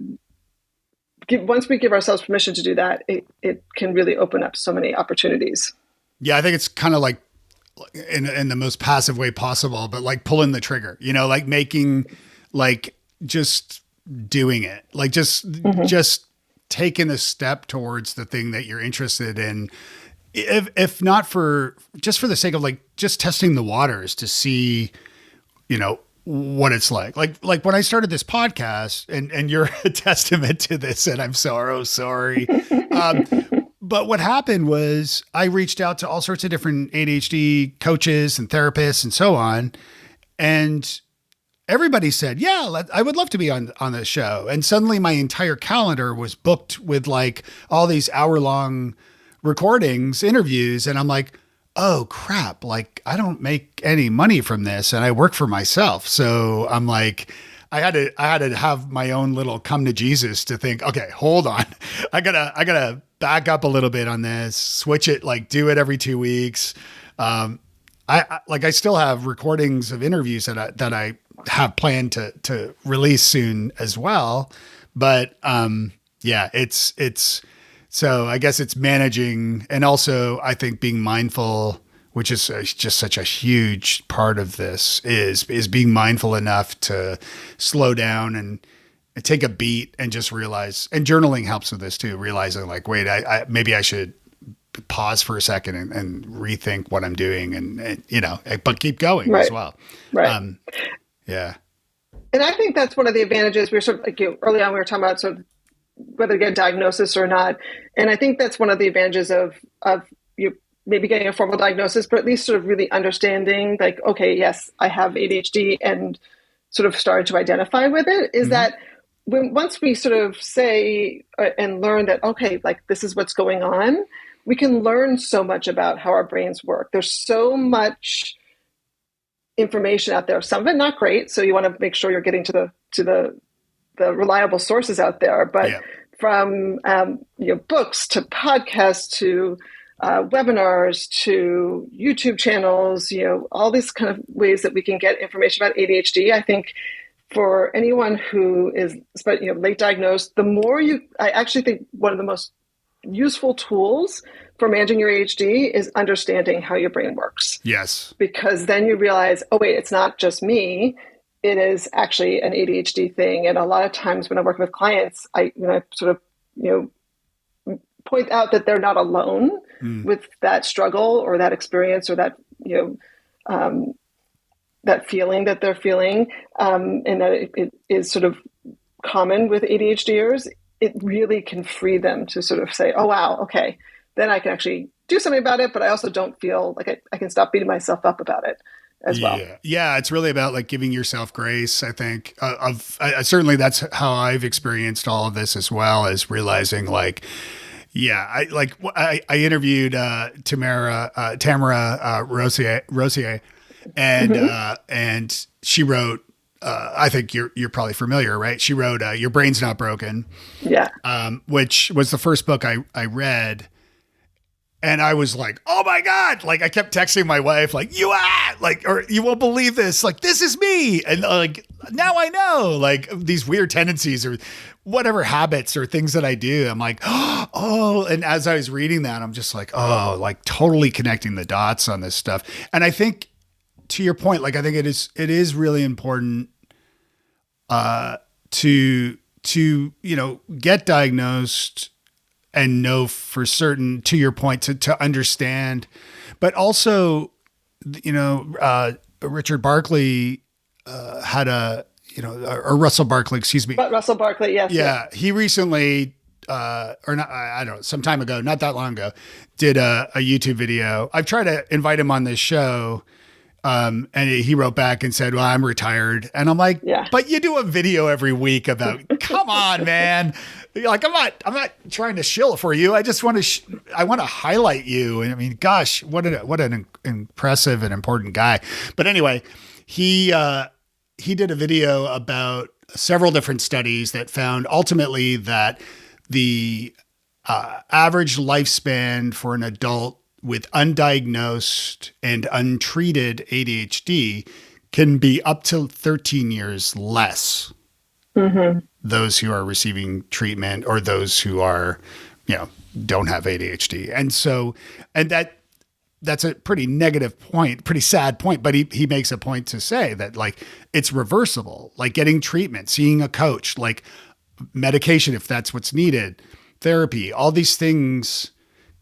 once we give ourselves permission to do that, it can really open up so many opportunities. Yeah, I think it's kind of like in the most passive way possible, but like pulling the trigger, like making, like just doing it, like just taking a step towards the thing that you're interested in. If not for the sake of like just testing the waters to see, what it's like when I started this podcast, and you're a testament to this, and I'm so sorry. But what happened was I reached out to all sorts of different ADHD coaches and therapists and so on. And everybody said, yeah, I would love to be on the show. And suddenly my entire calendar was booked with like all these hour-long recordings, interviews. And I'm like, oh crap, like I don't make any money from this and I work for myself. So I'm like, I had to have my own little come to Jesus to think, okay, hold on. I gotta back up a little bit on this, switch it, like do it every 2 weeks. I still have recordings of interviews that I have planned to release soon as well. But, it's so I guess it's managing, and also I think being mindful, which is just such a huge part of this, is being mindful enough to slow down and take a beat and just realize, and journaling helps with this too, realizing like, wait, maybe I should pause for a second and rethink what I'm doing and but keep going as well. Right. Yeah. And I think that's one of the advantages. We were sort of like, early on, we were talking about sort of whether to get a diagnosis or not. And I think that's one of the advantages of you maybe getting a formal diagnosis, but at least sort of really understanding like, okay, yes, I have ADHD, and sort of started to identify with it, is that once we sort of say and learn that, okay, like this is what's going on, we can learn so much about how our brains work. There's so much information out there. Some of it not great, so you want to make sure you're getting to the reliable sources out there. But from books to podcasts to webinars to YouTube channels, all these kind of ways that we can get information about ADHD. I think for anyone who is late diagnosed, I actually think one of the most useful tools for managing your ADHD is understanding how your brain works. Yes. Because then you realize, oh, wait, it's not just me. It is actually an ADHD thing. And a lot of times when I work with clients, I sort of, point out that they're not alone with that struggle or that experience or that, that feeling that they're feeling, and that it is sort of common with ADHDers. It really can free them to sort of say, oh, wow, okay, then I can actually do something about it, but I also don't feel like I can stop beating myself up about it as well. Yeah. It's really about like giving yourself grace. I think certainly that's how I've experienced all of this as well, as realizing like, I interviewed Tamara Rosier, and she wrote, I think you're probably familiar, right? She wrote Your Brain's Not Broken. Yeah. Which was the first book I read. And I was like, oh my God. Like I kept texting my wife, like, or you won't believe this. Like, this is me. And like, now I know like these weird tendencies or whatever habits or things that I do. I'm like, oh, and as I was reading that, I'm just like, oh, like totally connecting the dots on this stuff. And I think to your point, like, I think it is really important, to, get diagnosed and know for certain, to your point, to understand, but also, Richard Barkley, had or Russell Barkley, excuse me. But Russell Barkley, yes. Yeah. He recently, or not, I don't know, some time ago, not that long ago, did a YouTube video. I've tried to invite him on this show. And he wrote back and said, well, I'm retired. And I'm like, but you do a video every week about, come on, man. Like, I'm not trying to shill for you. I just want to, I want to highlight you. And I mean, gosh, what an impressive and important guy. But anyway, he did a video about several different studies that found ultimately that the average lifespan for an adult with undiagnosed and untreated ADHD can be up to 13 years less. Those who are receiving treatment or those who are, don't have ADHD. And so, and that's a pretty negative point, pretty sad point, but he makes a point to say that like, it's reversible, like getting treatment, seeing a coach, like medication, if that's what's needed, therapy, all these things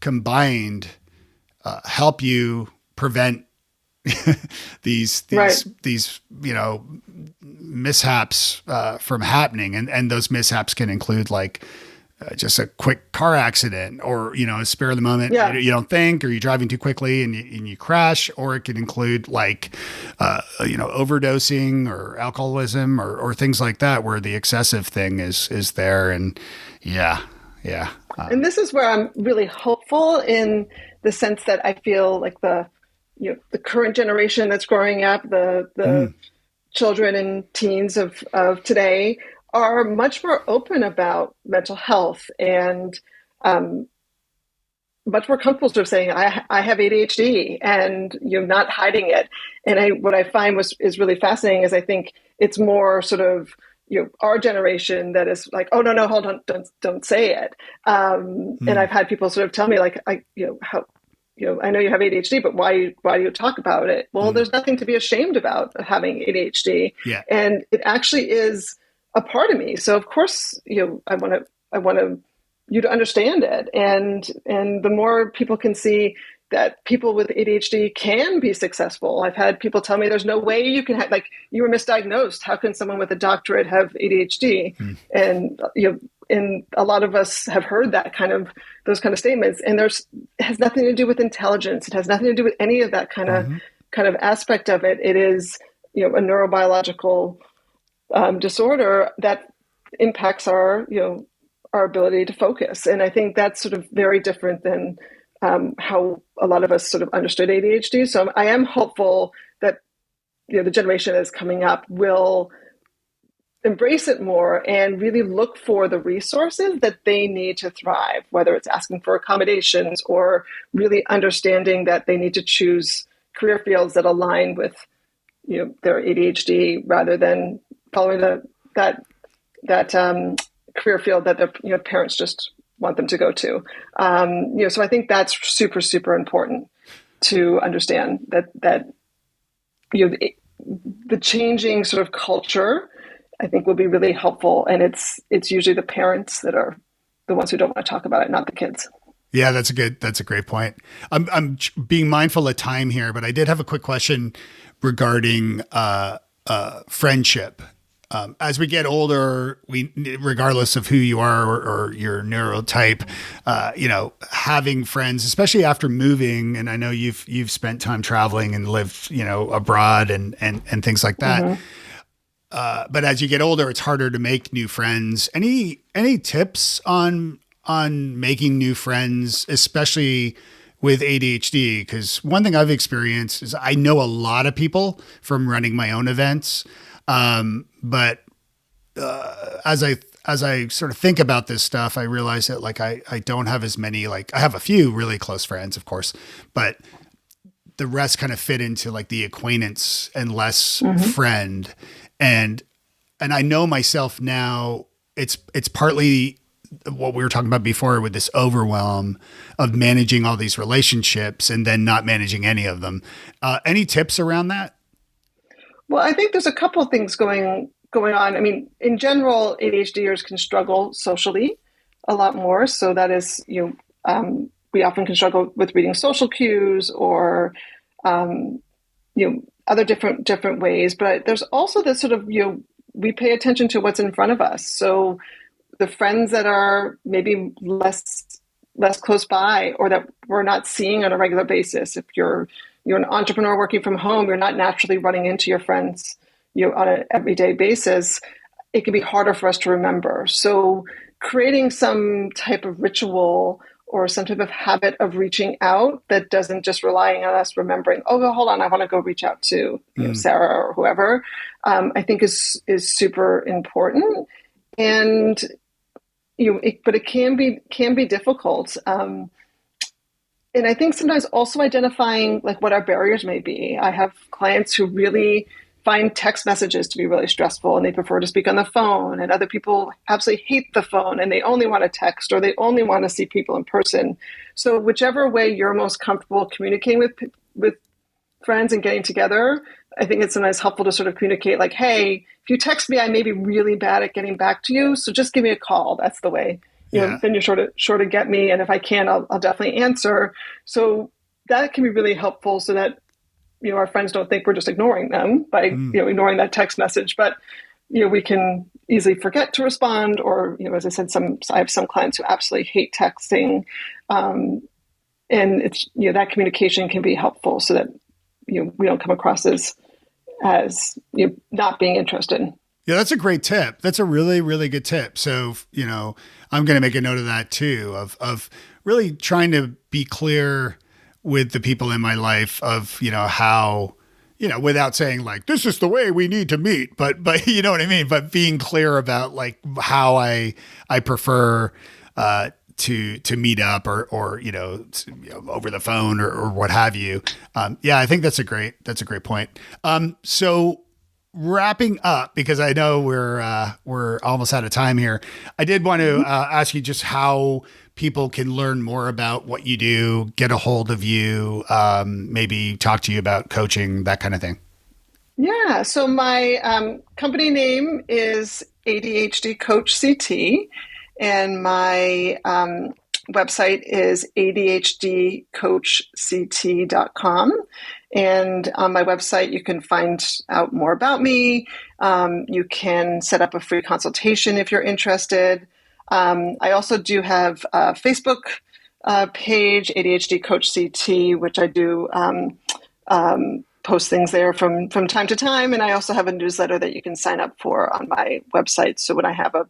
combined, help you prevent these mishaps from happening, and those mishaps can include like just a quick car accident, or a spare of the moment you don't think, or you're driving too quickly and you crash, or it can include like overdosing or alcoholism or things like that, where the excessive thing is there. And and this is where I'm really hopeful, in the sense that I feel like the current generation that's growing up, the children and teens of today are much more open about mental health and much more comfortable sort of saying, I have ADHD, and not hiding it. And what I find is really fascinating is I think it's more sort of our generation that is like, oh no, hold on, don't say it. And I've had people sort of tell me like, I know you have ADHD, but why do you talk about it? Well, there's nothing to be ashamed about having ADHD. Yeah. And it actually is a part of me. So of course, I want you to understand it. And the more people can see that people with ADHD can be successful. I've had people tell me there's no way you can like, you were misdiagnosed. How can someone with a doctorate have ADHD? And, and a lot of us have heard those kind of statements, and it has nothing to do with intelligence. It has nothing to do with any of that kind of aspect of it. It is, a neurobiological disorder that impacts our, our ability to focus. And I think that's sort of very different than how a lot of us sort of understood ADHD. So I am hopeful that, the generation that's coming up will embrace it more and really look for the resources that they need to thrive, whether it's asking for accommodations or really understanding that they need to choose career fields that align with, their ADHD rather than following that career field that their parents just want them to go to. So I think that's super, super important to understand that the changing sort of culture, I think, will be really helpful. And it's usually the parents that are the ones who don't want to talk about it, not the kids. Yeah, that's a great point. I'm being mindful of time here, but I did have a quick question regarding friendship. As we get older, regardless of who you are or your neurotype, having friends, especially after moving, and I know you've spent time traveling and lived, abroad and things like that. Mm-hmm. But as you get older, it's harder to make new friends. Any tips on making new friends, especially with ADHD? Because one thing I've experienced is I know a lot of people from running my own events. But as I sort of think about this stuff, I realize that I don't have as many, I have a few really close friends, of course, but the rest kind of fit into the acquaintance and less friend. And I know myself now, it's partly what we were talking about before with this overwhelm of managing all these relationships and then not managing any of them. Any tips around that? Well, I think there's a couple of things going on. I mean, in general, ADHDers can struggle socially a lot more. So that is, we often can struggle with reading social cues or, other different ways. But there's also this sort of, we pay attention to what's in front of us. So the friends that are maybe less close by or that we're not seeing on a regular basis, if you're an entrepreneur working from home, you're not naturally running into your friends, on an everyday basis. It can be harder for us to remember. So creating some type of ritual or some type of habit of reaching out that doesn't just relying on us remembering, oh, well, hold on, I want to go reach out to Sarah or whoever, I think is super important. And but it can be difficult. And I think sometimes also identifying what our barriers may be. I have clients who really find text messages to be really stressful and they prefer to speak on the phone, and other people absolutely hate the phone and they only want to text or they only want to see people in person. So whichever way you're most comfortable communicating with friends and getting together, I think it's sometimes helpful to sort of communicate hey, if you text me, I may be really bad at getting back to you. So just give me a call. That's the way. Then you're sure to get me. And if I can, I'll definitely answer. So that can be really helpful so that, our friends don't think we're just ignoring them by, ignoring that text message. But, we can easily forget to respond or, as I said, I have some clients who absolutely hate texting. And it's, that communication can be helpful so that, we don't come across as not being interested. Yeah, that's a great tip. That's a really, really good tip. So, I'm going to make a note of that too, of really trying to be clear with the people in my life of, how, without saying this is the way we need to meet, but you know what I mean? But being clear about how I prefer, to meet up or over the phone or what have you. Yeah, I think that's a great point. So wrapping up, because I know we're almost out of time here. I did want to ask you just how people can learn more about what you do, get a hold of you, maybe talk to you about coaching, that kind of thing. Yeah. So my company name is ADHD Coach CT. And my website is ADHDcoachct.com. And on my website, you can find out more about me. You can set up a free consultation if you're interested. I also do have a Facebook page, ADHD Coach CT, which I do post things there from time to time. And I also have a newsletter that you can sign up for on my website. So when I have a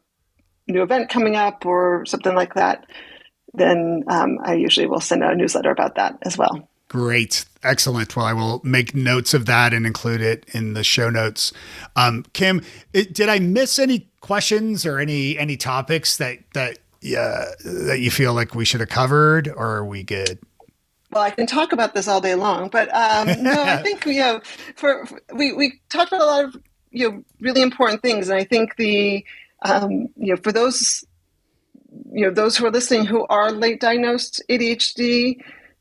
new event coming up or something like that, then I usually will send out a newsletter about that as well. Great. Excellent. Well, I will make notes of that and include it in the show notes. Kim, did I miss any questions or any topics that you feel like we should have covered, or are we good? Well, I can talk about this all day long, but no, I think we talked about a lot of really important things, and I think for those those who are listening who are late diagnosed ADHD,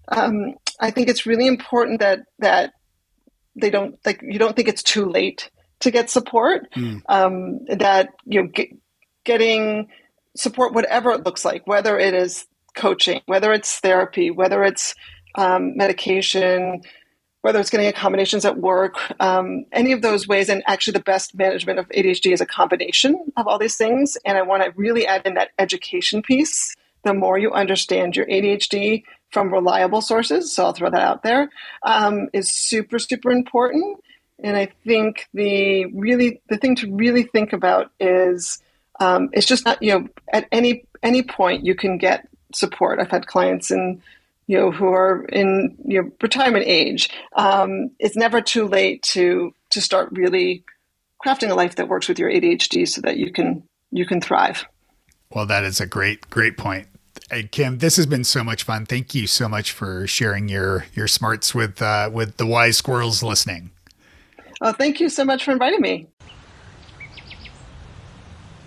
I think it's really important that they don't you don't think it's too late to get support. That getting support, whatever it looks like, whether it is coaching, whether it's therapy, whether it's medication, whether it's getting accommodations at work, any of those ways. And actually the best management of ADHD is a combination of all these things. And I want to really add in that education piece. The more you understand your ADHD from reliable sources, so I'll throw that out there, is super, super important. And I think the thing to really think about is it's just not, at any point you can get support. I've had clients who are in retirement age. It's never too late to start really crafting a life that works with your ADHD so that you can thrive. Well, that is a great point. Hey, Kim, this has been so much fun. Thank you so much for sharing your smarts with the Wise Squirrels listening. Oh, thank you so much for inviting me.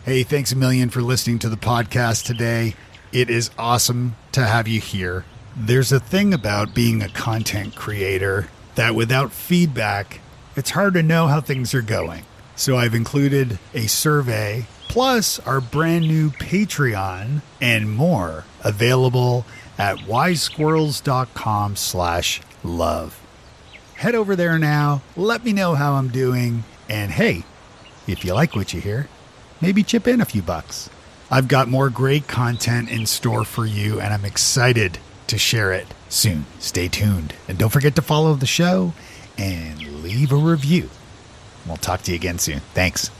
Hey, thanks a million for listening to the podcast today. It is awesome to have you here. There's a thing about being a content creator that without feedback, it's hard to know how things are going. So I've included a survey plus our brand new Patreon and more available at wisesquirrels.com/love. Head over there now. Let me know how I'm doing. And hey, if you like what you hear, maybe chip in a few bucks. I've got more great content in store for you, and I'm excited to share it soon. Stay tuned. And don't forget to follow the show and leave a review. We'll talk to you again soon. Thanks.